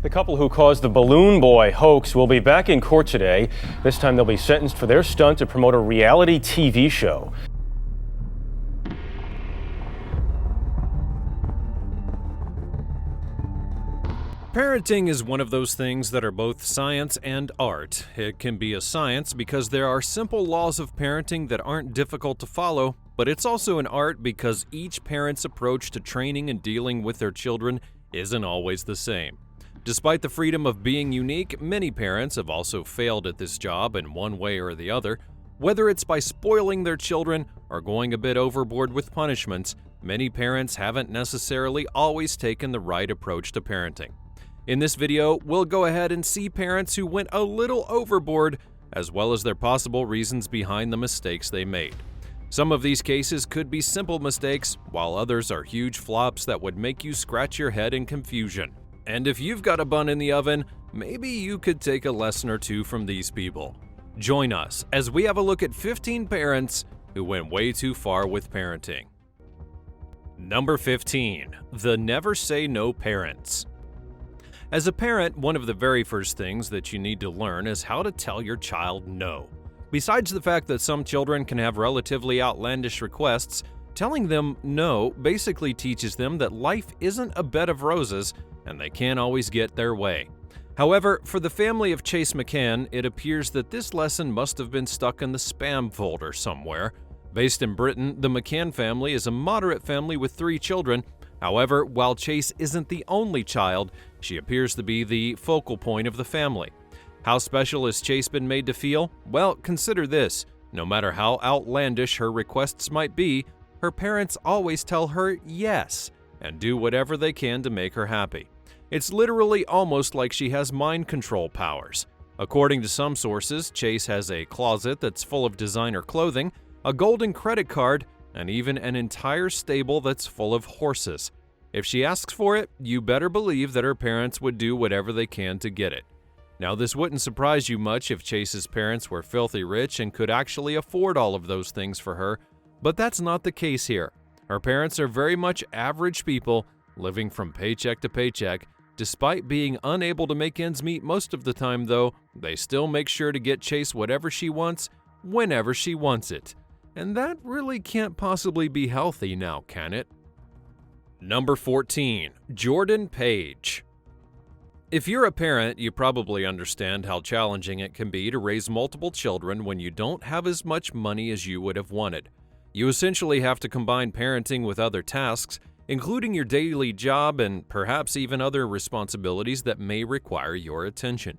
The couple who caused the Balloon Boy hoax will be back in court today. This time they'll be sentenced for their stunt to promote a reality TV show. Parenting is one of those things that are both science and art. It can be a science because there are simple laws of parenting that aren't difficult to follow, but it's also an art because each parent's approach to training and dealing with their children isn't always the same. Despite the freedom of being unique, many parents have also failed at this job in one way or the other. Whether it's by spoiling their children or going a bit overboard with punishments, many parents haven't necessarily always taken the right approach to parenting. In this video, we'll go ahead and see parents who went a little overboard, as well as their possible reasons behind the mistakes they made. Some of these cases could be simple mistakes, while others are huge flops that would make you scratch your head in confusion. And if you've got a bun in the oven, maybe you could take a lesson or two from these people. Join us as we have a look at 15 parents who went way too far with parenting. Number 15. The Never Say No Parents. As a parent, one of the very first things that you need to learn is how to tell your child no. Besides the fact that some children can have relatively outlandish requests, telling them no basically teaches them that life isn't a bed of roses and they can't always get their way. However, for the family of Chase McCann, it appears that this lesson must have been stuck in the spam folder somewhere. Based in Britain, the McCann family is a moderate family with 3 children. However, while Chase isn't the only child, she appears to be the focal point of the family. How special has Chase been made to feel? Well, consider this. No matter how outlandish her requests might be, her parents always tell her yes and do whatever they can to make her happy. It's literally almost like she has mind control powers. According to some sources, Chase has a closet that's full of designer clothing, a golden credit card, and even an entire stable that's full of horses. If she asks for it, you better believe that her parents would do whatever they can to get it. Now, this wouldn't surprise you much if Chase's parents were filthy rich and could actually afford all of those things for her, but that's not the case here. Her parents are very much average people, living from paycheck to paycheck. Despite being unable to make ends meet most of the time, though, they still make sure to get Chase whatever she wants, whenever she wants it. And that really can't possibly be healthy now, can it? Number 14. Jordan Page. If you're a parent, you probably understand how challenging it can be to raise multiple children when you don't have as much money as you would have wanted. You essentially have to combine parenting with other tasks, including your daily job and perhaps even other responsibilities that may require your attention.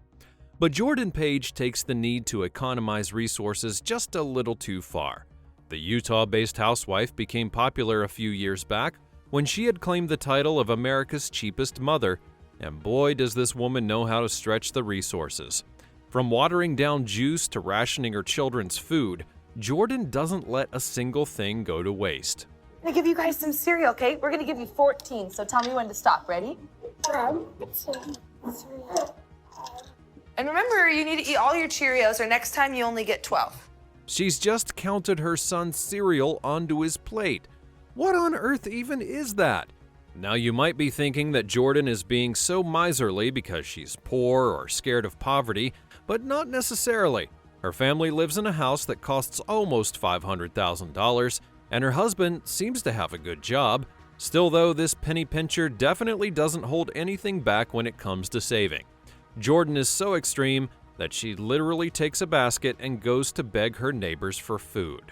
But Jordan Page takes the need to economize resources just a little too far. The Utah-based housewife became popular a few years back when she had claimed the title of America's cheapest mother, and boy does this woman know how to stretch the resources. From watering down juice to rationing her children's food, Jordan doesn't let a single thing go to waste. I'm gonna give you guys some cereal, okay? We're gonna give you 14, so tell me when to stop. Ready? And remember, you need to eat all your Cheerios or next time you only get 12. She's just counted her son's cereal onto his plate. What on earth even is that? Now you might be thinking that Jordan is being so miserly because she's poor or scared of poverty, but not necessarily. Her family lives in a house that costs almost $500,000, and her husband seems to have a good job. Still though, this penny pincher definitely doesn't hold anything back when it comes to saving. Jordan is so extreme that she literally takes a basket and goes to beg her neighbors for food.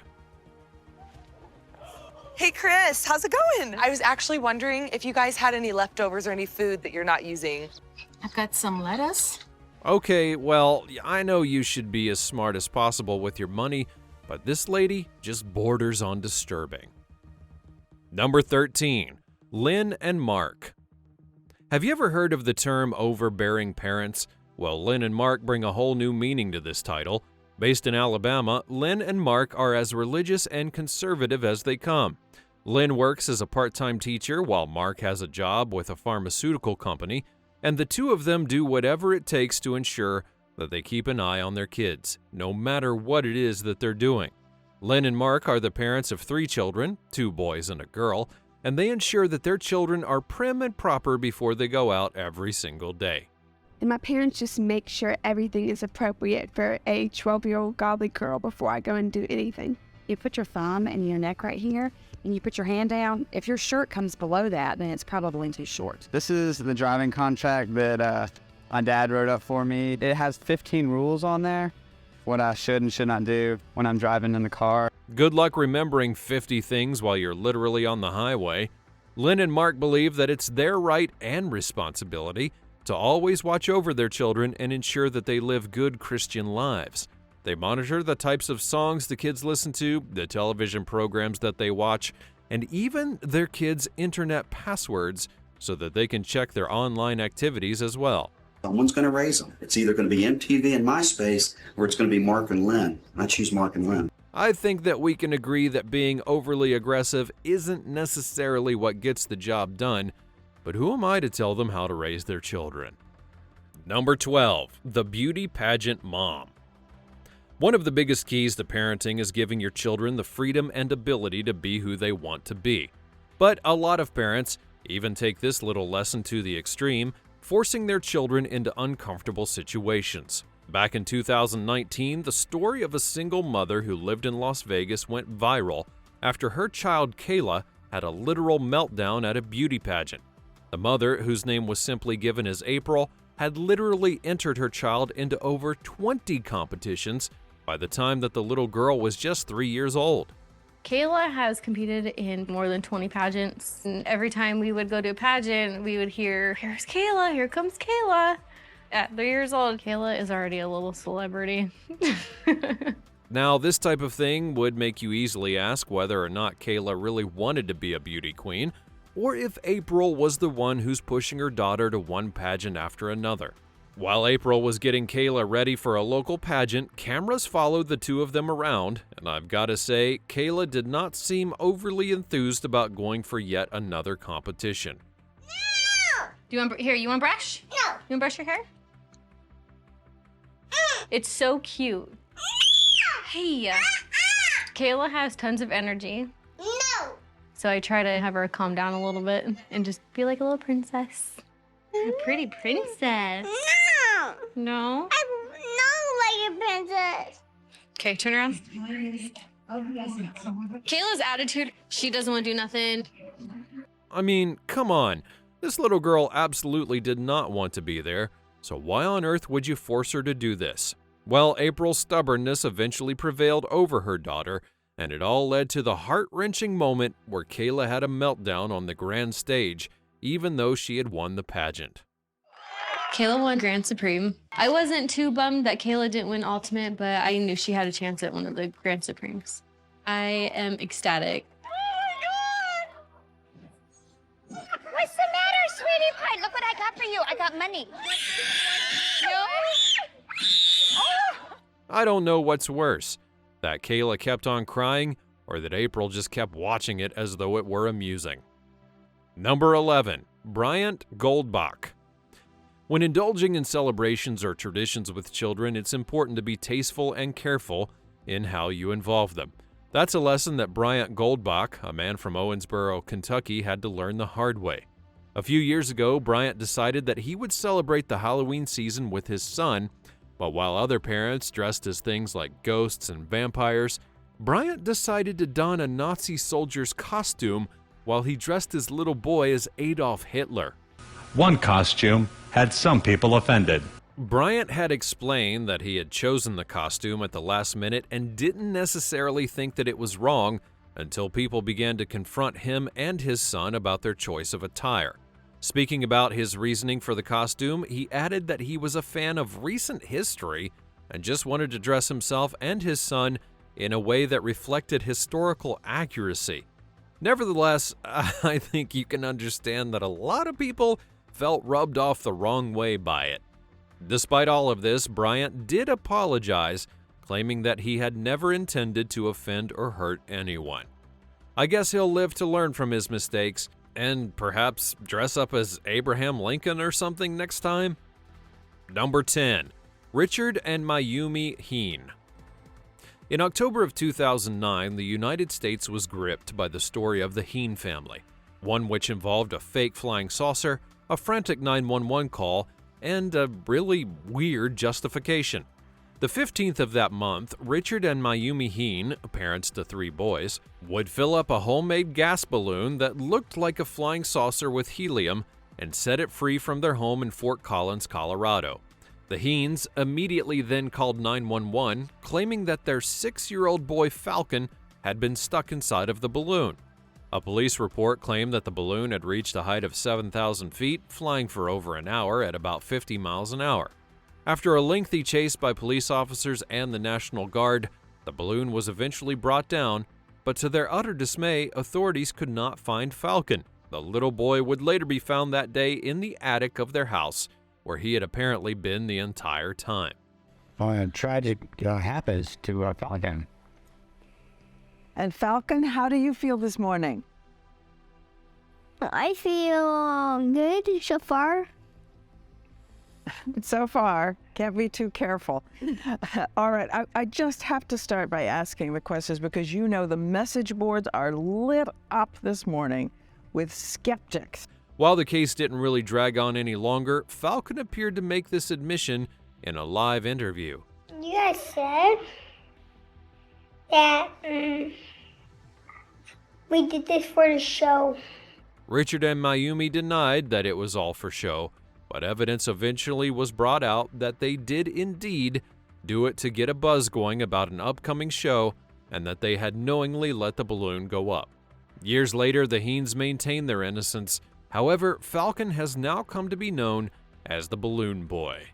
Hey Chris, how's it going? I was actually wondering if you guys had any leftovers or any food that you're not using. I've got some lettuce. Okay, well, I know you should be as smart as possible with your money, but this lady just borders on disturbing. Number 13. Lynn and Mark. Have you ever heard of the term overbearing parents? Well, Lynn and Mark bring a whole new meaning to this title. Based in Alabama, Lynn and Mark are as religious and conservative as they come. Lynn works as a part-time teacher while Mark has a job with a pharmaceutical company, and the two of them do whatever it takes to ensure that they keep an eye on their kids, no matter what it is that they're doing. Lynn and Mark are the parents of 3 children, 2 boys and a girl, and they ensure that their children are prim and proper before they go out every single day. And my parents just make sure everything is appropriate for a 12-year-old godly girl before I go and do anything. You put your thumb in your neck right here, and you put your hand down. If your shirt comes below that, then it's probably too short. This is the driving contract that my dad wrote up for me. It has 15 rules on there, what I should and should not do when I'm driving in the car. Good luck remembering 50 things while you're literally on the highway. Lynn and Mark believe that it's their right and responsibility to always watch over their children and ensure that they live good Christian lives. They monitor the types of songs the kids listen to, the television programs that they watch, and even their kids' internet passwords so that they can check their online activities as well. Someone's going to raise them. It's either going to be MTV and MySpace, or it's going to be Mark and Lynn. I choose Mark and Lynn. I think that we can agree that being overly aggressive isn't necessarily what gets the job done, but who am I to tell them how to raise their children? Number 12, the Beauty Pageant Mom. One of the biggest keys to parenting is giving your children the freedom and ability to be who they want to be. But a lot of parents even take this little lesson to the extreme, forcing their children into uncomfortable situations. Back in 2019, the story of a single mother who lived in Las Vegas went viral after her child Kayla had a literal meltdown at a beauty pageant. The mother, whose name was simply given as April, had literally entered her child into over 20 competitions by the time that the little girl was just 3 years old. Kayla has competed in more than 20 pageants. And every time we would go to a pageant, we would hear, "Here's Kayla, here comes Kayla." At 3 years old, Kayla is already a little celebrity. Now, this type of thing would make you easily ask whether or not Kayla really wanted to be a beauty queen, or if April was the one who's pushing her daughter to one pageant after another. While April was getting Kayla ready for a local pageant, cameras followed the two of them around, and I've got to say, Kayla did not seem overly enthused about going for yet another competition. No! You want to brush? No. You want to brush your hair? It's so cute. Hey. Kayla has tons of energy. No. So I try to have her calm down a little bit and just be like a little princess. A pretty princess. No. No? I'm not like a princess. Okay, turn around. Kayla's attitude, she doesn't want to do nothing. I mean, come on. This little girl absolutely did not want to be there, so why on earth would you force her to do this? Well, April's stubbornness eventually prevailed over her daughter, and it all led to the heart-wrenching moment where Kayla had a meltdown on the grand stage, even though she had won the pageant. Kayla won Grand Supreme. I wasn't too bummed that Kayla didn't win Ultimate, but I knew she had a chance at one of the Grand Supremes. I am ecstatic. Oh my God! What's the matter, sweetie pie? Look what I got for you. I got money. No? I don't know what's worse, that Kayla kept on crying or that April just kept watching it as though it were amusing. Number 11, Bryant Goldbach. When indulging in celebrations or traditions with children, it's important to be tasteful and careful in how you involve them. That's a lesson that Bryant Goldbach, a man from Owensboro, Kentucky, had to learn the hard way. A few years ago, Bryant decided that he would celebrate the Halloween season with his son, but while other parents dressed as things like ghosts and vampires, Bryant decided to don a Nazi soldier's costume while he dressed his little boy as Adolf Hitler. One costume had some people offended. Bryant had explained that he had chosen the costume at the last minute and didn't necessarily think that it was wrong until people began to confront him and his son about their choice of attire. Speaking about his reasoning for the costume, he added that he was a fan of recent history and just wanted to dress himself and his son in a way that reflected historical accuracy. Nevertheless, I think you can understand that a lot of people felt rubbed off the wrong way by it. Despite all of this, Bryant did apologize, claiming that he had never intended to offend or hurt anyone. I guess he'll live to learn from his mistakes and perhaps dress up as Abraham Lincoln or something next time. Number 10, Richard and Mayumi Heen. In October of 2009, the United States was gripped by the story of the Heen family, one which involved a fake flying saucer, a frantic 911 call, and a really weird justification. The 15th of that month, Richard and Mayumi Heen, parents to 3 boys, would fill up a homemade gas balloon that looked like a flying saucer with helium and set it free from their home in Fort Collins, Colorado. The Heens immediately then called 911, claiming that their 6-year-old boy Falcon had been stuck inside of the balloon. A police report claimed that the balloon had reached a height of 7,000 feet, flying for over an hour at about 50 miles an hour. After a lengthy chase by police officers and the National Guard, the balloon was eventually brought down, but to their utter dismay, authorities could not find Falcon. The little boy would later be found that day in the attic of their house, where he had apparently been the entire time. Well, a tragic happens to Falcon. And Falcon, how do you feel this morning? I feel good so far. So far, can't be too careful. All right, I just have to start by asking the questions because you know the message boards are lit up this morning with skeptics. While the case didn't really drag on any longer, Falcon appeared to make this admission in a live interview. You guys said that we did this for the show. Richard and Mayumi denied that it was all for show, but evidence eventually was brought out that they did indeed do it to get a buzz going about an upcoming show and that they had knowingly let the balloon go up. Years later, the Heens maintained their innocence. However, Falcon has now come to be known as the Balloon Boy.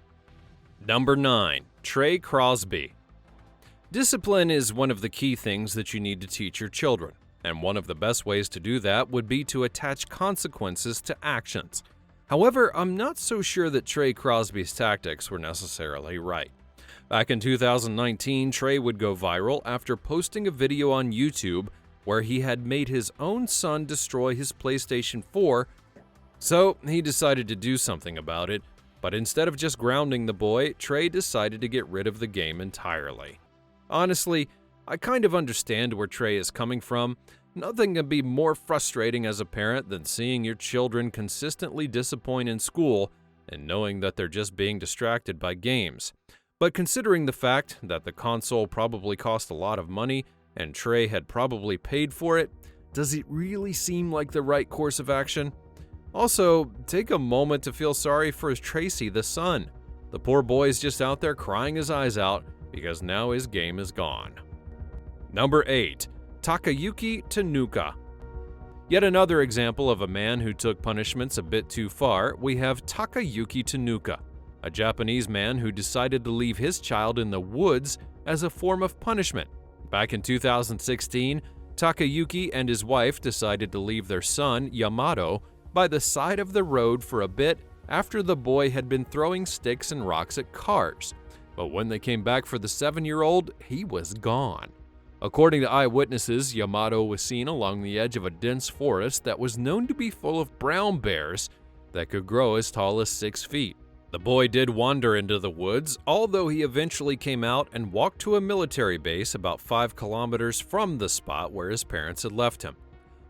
Number 9. Trey Crosby. Discipline is one of the key things that you need to teach your children, and one of the best ways to do that would be to attach consequences to actions. However, I'm not so sure that Trey Crosby's tactics were necessarily right. Back in 2019, Trey would go viral after posting a video on YouTube where he had made his own son destroy his PlayStation 4, so he decided to do something about it, but instead of just grounding the boy, Trey decided to get rid of the game entirely. Honestly, I kind of understand where Trey is coming from. Nothing can be more frustrating as a parent than seeing your children consistently disappoint in school and knowing that they're just being distracted by games. But considering the fact that the console probably cost a lot of money and Trey had probably paid for it, does it really seem like the right course of action? Also, take a moment to feel sorry for Tracy, the son. The poor boy's just out there crying his eyes out because now his game is gone. Number 8. Takayuki Tanuka. Yet another example of a man who took punishments a bit too far, we have Takayuki Tanuka, a Japanese man who decided to leave his child in the woods as a form of punishment. Back in 2016, Takayuki and his wife decided to leave their son, Yamato, by the side of the road for a bit after the boy had been throwing sticks and rocks at cars. But when they came back for the 7-year-old, he was gone. According to eyewitnesses, Yamato was seen along the edge of a dense forest that was known to be full of brown bears that could grow as tall as 6 feet. The boy did wander into the woods, although he eventually came out and walked to a military base about 5 kilometers from the spot where his parents had left him.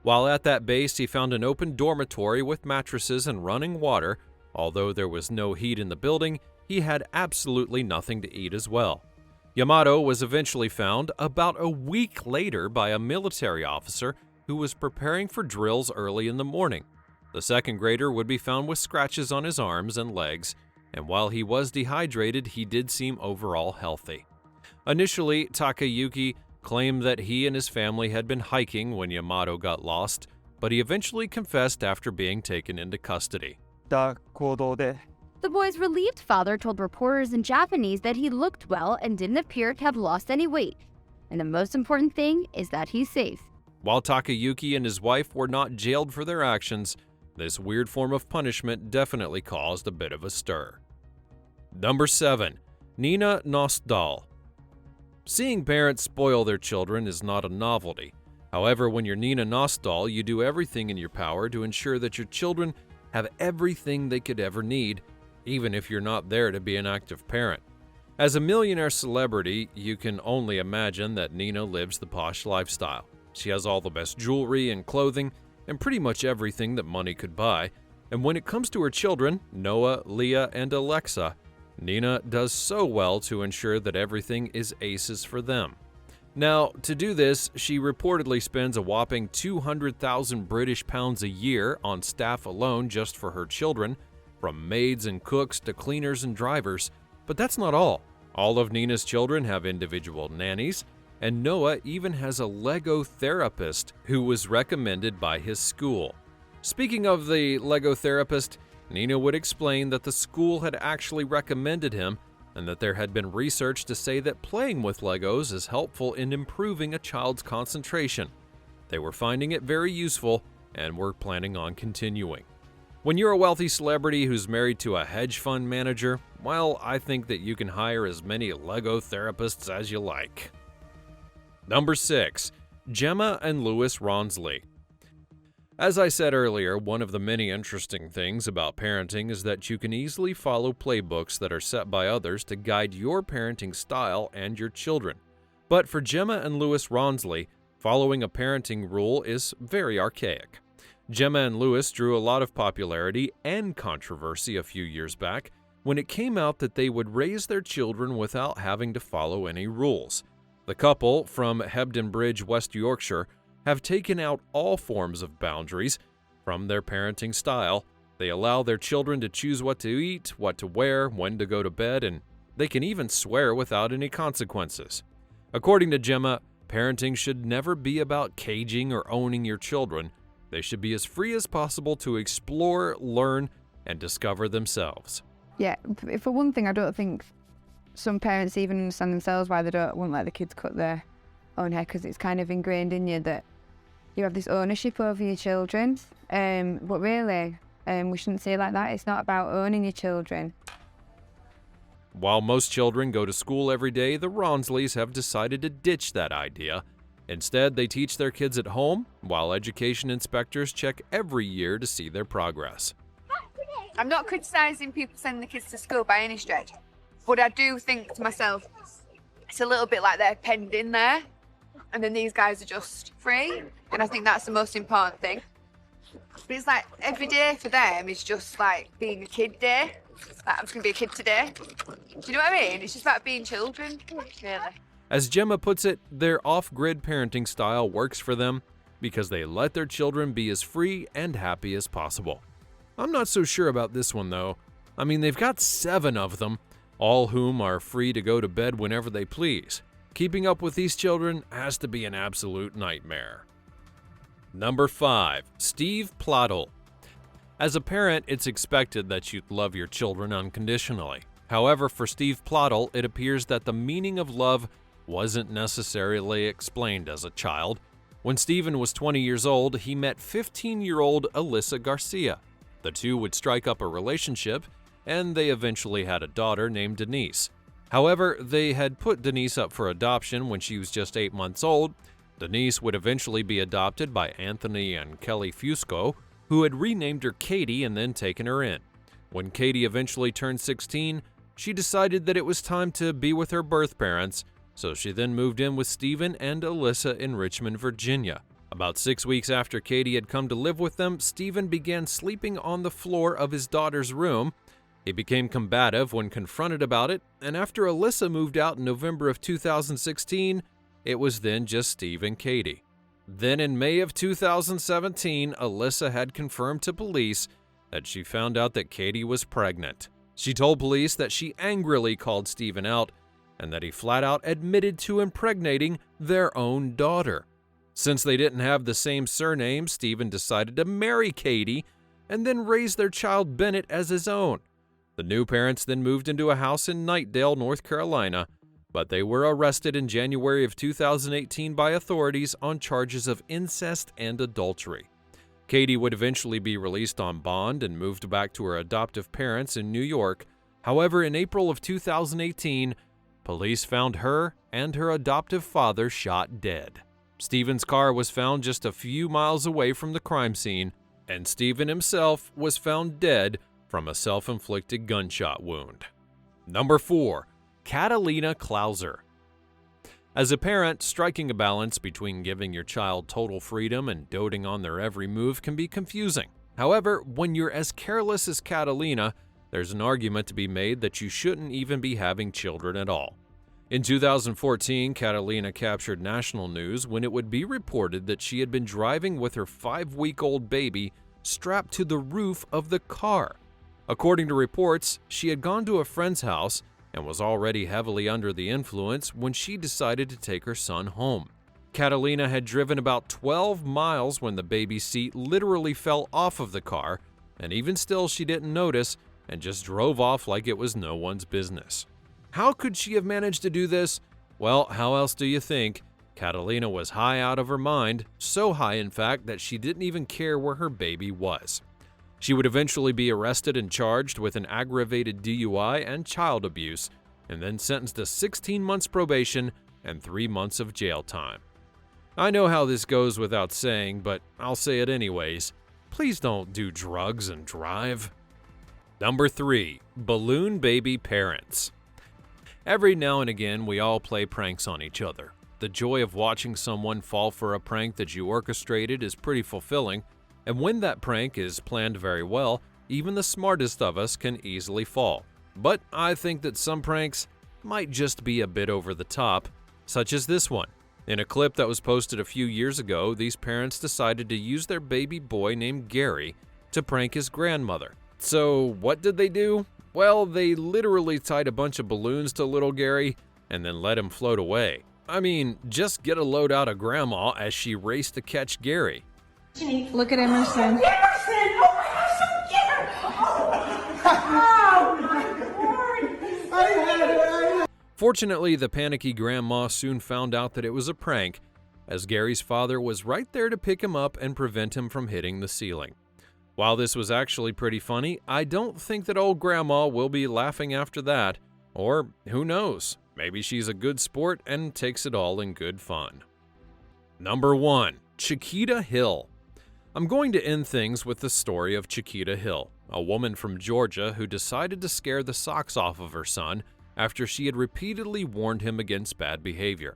While at that base, he found an open dormitory with mattresses and running water. Although there was no heat in the building, he had absolutely nothing to eat as well. Yamato was eventually found about a week later by a military officer who was preparing for drills early in the morning. The second grader would be found with scratches on his arms and legs, and while he was dehydrated, he did seem overall healthy. Initially, Takayuki claimed that he and his family had been hiking when Yamato got lost, but he eventually confessed after being taken into custody. The boy's relieved father told reporters in Japanese that he looked well and didn't appear to have lost any weight. And the most important thing is that he's safe. While Takayuki and his wife were not jailed for their actions, this weird form of punishment definitely caused a bit of a stir. Number 7. Nina Nostal. Seeing parents spoil their children is not a novelty. However, when you're Nina Nostal, you do everything in your power to ensure that your children have everything they could ever need, even if you're not there to be an active parent. As a millionaire celebrity, you can only imagine that Nina lives the posh lifestyle. She has all the best jewelry and clothing, and pretty much everything that money could buy, And when it comes to her children, Noah, Leah, and Alexa, Nina does so well to ensure that everything is aces for them. Now, to do this, she reportedly spends a whopping 200,000 British pounds a year on staff alone just for her children, from maids and cooks to cleaners and drivers. But that's not all. All of Nina's children have individual nannies, and Noah even has a Lego therapist who was recommended by his school. Speaking of the Lego therapist, Nina would explain that the school had actually recommended him and that there had been research to say that playing with Legos is helpful in improving a child's concentration. They were finding it very useful and were planning on continuing. When you're a wealthy celebrity who's married to a hedge fund manager, well, I think that you can hire as many Lego therapists as you like. Number 6. Gemma and Louisnsley. As I said earlier, one of the many interesting things about parenting is that you can easily follow playbooks that are set by others to guide your parenting style and your children. But for Gemma and Louisnsley, following a parenting rule is very archaic. Gemma and Louis drew a lot of popularity and controversy a few years back when it came out that they would raise their children without having to follow any rules. The couple from Hebden Bridge, West Yorkshire, have taken out all forms of boundaries from their parenting style. They allow their children to choose what to eat, what to wear, when to go to bed, and they can even swear without any consequences. According to Gemma, parenting should never be about caging or owning your children. They should be as free as possible to explore, learn, and discover themselves. Yeah, for one thing, I don't think some parents even understand themselves why they won't let the kids cut their own hair, because it's kind of ingrained in you that you have this ownership over your children. But really, we shouldn't say it like that. It's not about owning your children. While most children go to school every day, the Ronsleys have decided to ditch that idea. Instead, they teach their kids at home, while education inspectors check every year to see their progress. I'm not criticising people sending the kids to school by any stretch, but I do think to myself, it's a little bit like they're penned in there, and then these guys are just free, and I think that's the most important thing. But it's like every day for them is just like being a kid day. Like, I'm just going to be a kid today. Do you know what I mean? It's just about being children, really. As Gemma puts it, their off-grid parenting style works for them because they let their children be as free and happy as possible. I'm not so sure about this one, though. I mean, they've got 7 of them, all whom are free to go to bed whenever they please. Keeping up with these children has to be an absolute nightmare. Number 5. Steve Plottle. As a parent, it's expected that you love your children unconditionally. However, for Steve Plottle, it appears that the meaning of love wasn't necessarily explained as a child. When Steven was 20 years old, he met 15-year-old Alyssa Garcia. The two would strike up a relationship, and they eventually had a daughter named Denise. However, they had put Denise up for adoption when she was just 8 months old. Denise would eventually be adopted by Anthony and Kelly Fusco, who had renamed her Katie and then taken her in. When Katie eventually turned 16, she decided that it was time to be with her birth parents, so she then moved in with Steven and Alyssa in Richmond, Virginia. About 6 weeks after Katie had come to live with them, Steven began sleeping on the floor of his daughter's room. He became combative when confronted about it, and after Alyssa moved out in November of 2016, it was then just Steve and Katie. Then in May of 2017, Alyssa had confirmed to police that she found out that Katie was pregnant. She told police that she angrily called Steven out and that he flat out admitted to impregnating their own daughter. Since they didn't have the same surname, Steven decided to marry Katie and then raise their child Bennett as his own. The new parents then moved into a house in Knightdale, North Carolina, but they were arrested in January of 2018 by authorities on charges of incest and adultery. Katie would eventually be released on bond and moved back to her adoptive parents in New York. However, in April of 2018, police found her and her adoptive father shot dead. Steven's car was found just a few miles away from the crime scene, and Steven himself was found dead from a self-inflicted gunshot wound. Number 4. Catalina Clauser. As a parent, striking a balance between giving your child total freedom and doting on their every move can be confusing. However, when you're as careless as Catalina, there's an argument to be made that you shouldn't even be having children at all. In 2014, Catalina captured national news when it would be reported that she had been driving with her 5-week-old baby strapped to the roof of the car. According to reports, she had gone to a friend's house and was already heavily under the influence when she decided to take her son home. Catalina had driven about 12 miles when the baby seat literally fell off of the car, and even still she didn't notice and just drove off like it was no one's business. How could she have managed to do this? Well, how else do you think? Catalina was high out of her mind, so high in fact that she didn't even care where her baby was. She would eventually be arrested and charged with an aggravated DUI and child abuse, and then sentenced to 16 months probation and 3 months of jail time. I know how this goes without saying, but I'll say it anyways. Please don't do drugs and drive. Number 3. Balloon baby parents. Every now and again, we all play pranks on each other. The joy of watching someone fall for a prank that you orchestrated is pretty fulfilling, and when that prank is planned very well, even the smartest of us can easily fall. But I think that some pranks might just be a bit over the top, such as this one. In a clip that was posted a few years ago, these parents decided to use their baby boy named Gary to prank his grandmother. So what did they do? Well, they literally tied a bunch of balloons to little Gary and then let him float away. I mean, just get a load out of Grandma as she raced to catch Gary. Look at Emerson. Emerson! Oh my gosh, so cute! Oh my word! Fortunately, the panicky grandma soon found out that it was a prank, as Gary's father was right there to pick him up and prevent him from hitting the ceiling. While this was actually pretty funny, I don't think that old grandma will be laughing after that, or who knows, maybe she's a good sport and takes it all in good fun. Number 1. Chiquita Hill. I'm going to end things with the story of Chiquita Hill, a woman from Georgia who decided to scare the socks off of her son after she had repeatedly warned him against bad behavior.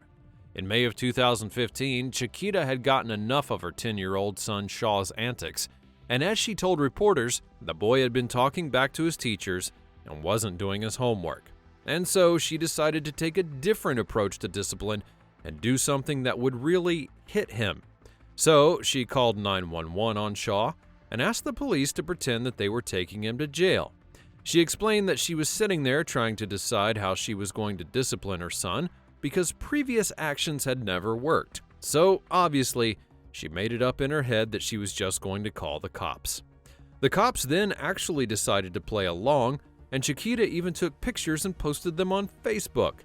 In May of 2015, Chiquita had gotten enough of her 10-year-old son Shaw's antics, and as she told reporters, the boy had been talking back to his teachers and wasn't doing his homework. And so she decided to take a different approach to discipline and do something that would really hit him. So she called 911 on Shaw and asked the police to pretend that they were taking him to jail. She explained that she was sitting there trying to decide how she was going to discipline her son because previous actions had never worked. So obviously, she made it up in her head that she was just going to call the cops. The cops then actually decided to play along, and Chiquita even took pictures and posted them on Facebook.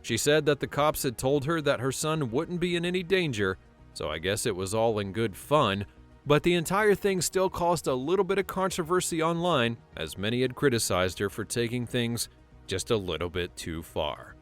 She said that the cops had told her that her son wouldn't be in any danger, so I guess it was all in good fun, but the entire thing still caused a little bit of controversy online, as many had criticized her for taking things just a little bit too far.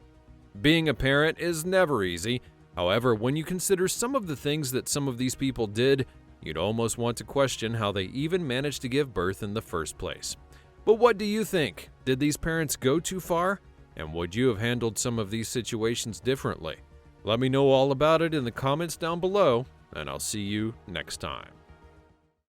Being a parent is never easy. However, when you consider some of the things that some of these people did, you'd almost want to question how they even managed to give birth in the first place. But what do you think? Did these parents go too far? And would you have handled some of these situations differently? Let me know all about it in the comments down below, and I'll see you next time.